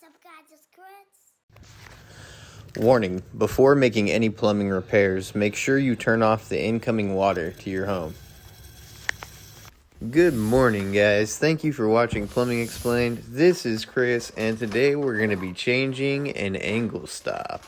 What's up, guys? It's Chris. Warning, before making any plumbing repairs, make sure you turn off the incoming water to your home. Good morning, guys. Thank you for watching Plumbing Explained. This is Chris, and today we're going to be changing an angle stop.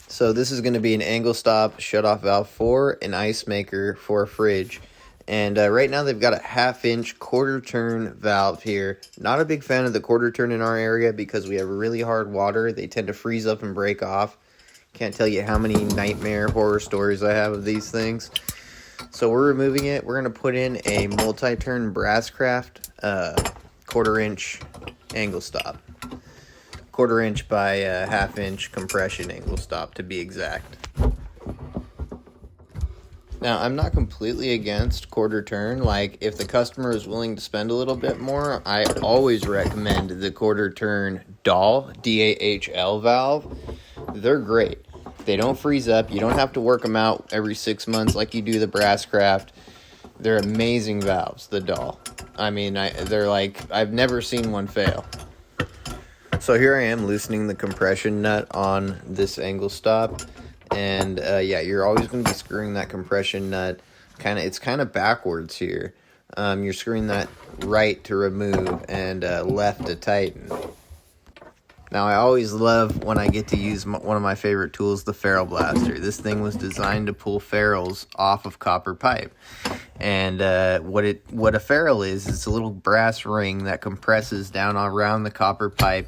So this is going to be an angle stop shutoff valve for an Icemaker for a fridge. And right now they've got a 1/2-inch quarter turn valve here. Not a big fan of the quarter turn in our area because we have really hard water. They tend to freeze up and break off. Can't tell you how many nightmare horror stories I have of these things. So we're removing it. We're going to put in a multi-turn Brasscraft 1/4-inch angle stop. 1/4-inch by 1/2-inch compression angle stop to be exact. Now, I'm not completely against quarter turn. Like, if the customer is willing to spend a little bit more, I always recommend the quarter turn DAHL, D-A-H-L valve. They're great. They don't freeze up. You don't have to work them out every 6 months like you do the Brasscraft. They're amazing valves, the DAHL. I mean, they're like, I've never seen one fail. So here I am loosening the compression nut on this angle stop. And yeah, you're always going to be screwing that compression nut. It's kind of backwards here. You're screwing that right to remove and left to tighten. Now, I always love when I get to use one of my favorite tools, the Ferrule Blaster. This thing was designed to pull ferrules off of copper pipe. And what a ferrule is, it's a little brass ring that compresses down around the copper pipe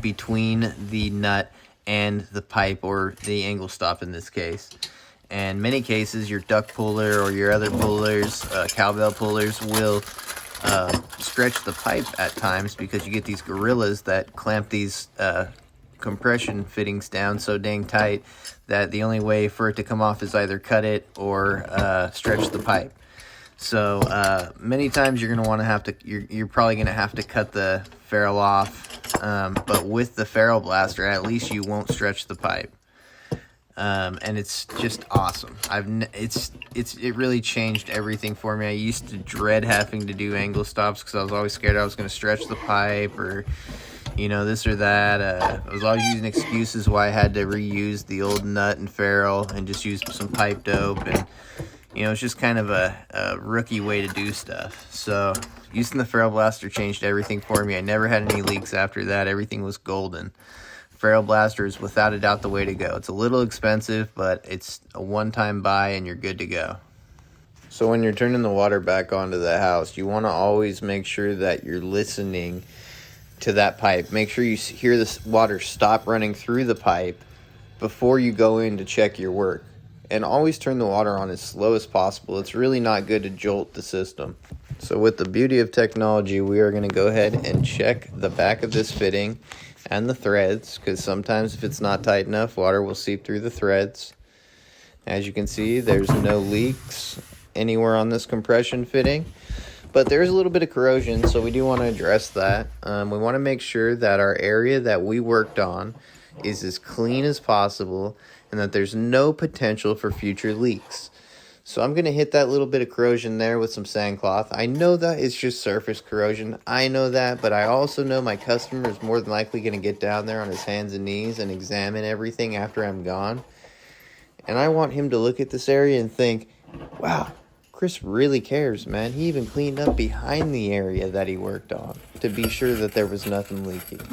between the nut and the pipe, or the angle stop in this case. And many cases, your duck puller or your other pullers, cowbell pullers, will stretch the pipe at times because you get these gorillas that clamp these compression fittings down so dang tight that the only way for it to come off is either cut it or stretch the pipe. So many times you're gonna want to have to, you're probably gonna have to cut the ferrule off. But with the Ferrule Blaster, at least you won't stretch the pipe. And it's just awesome. It really changed everything for me. I used to dread having to do angle stops because I was always scared I was going to stretch the pipe or, you know, this or that. I was always using excuses why I had to reuse the old nut and ferrule and just use some pipe dope. And, you know, it's just kind of a rookie way to do stuff. So using the Ferrule Blaster changed everything for me. I never had any leaks after that. Everything was golden. Ferrule Blaster is without a doubt the way to go. It's a little expensive, but it's a one-time buy and you're good to go. So when you're turning the water back onto the house, you want to always make sure that you're listening to that pipe. Make sure you hear the water stop running through the pipe before you go in to check your work. And always turn the water on as slow as possible. It's really not good to jolt the system. So with the beauty of technology, we are going to go ahead and check the back of this fitting and the threads, because sometimes if it's not tight enough, water will seep through the threads. As you can see, there's no leaks anywhere on this compression fitting, but there's a little bit of corrosion, so we do want to address that. We want to make sure that our area that we worked on is as clean as possible and that there's no potential for future leaks. So I'm going to hit that little bit of corrosion there with some sandcloth. I know that it's just surface corrosion. I know that, but I also know my customer is more than likely going to get down there on his hands and knees and examine everything after I'm gone. And I want him to look at this area and think, wow, Chris really cares, man. He even cleaned up behind the area that he worked on to be sure that there was nothing leaking.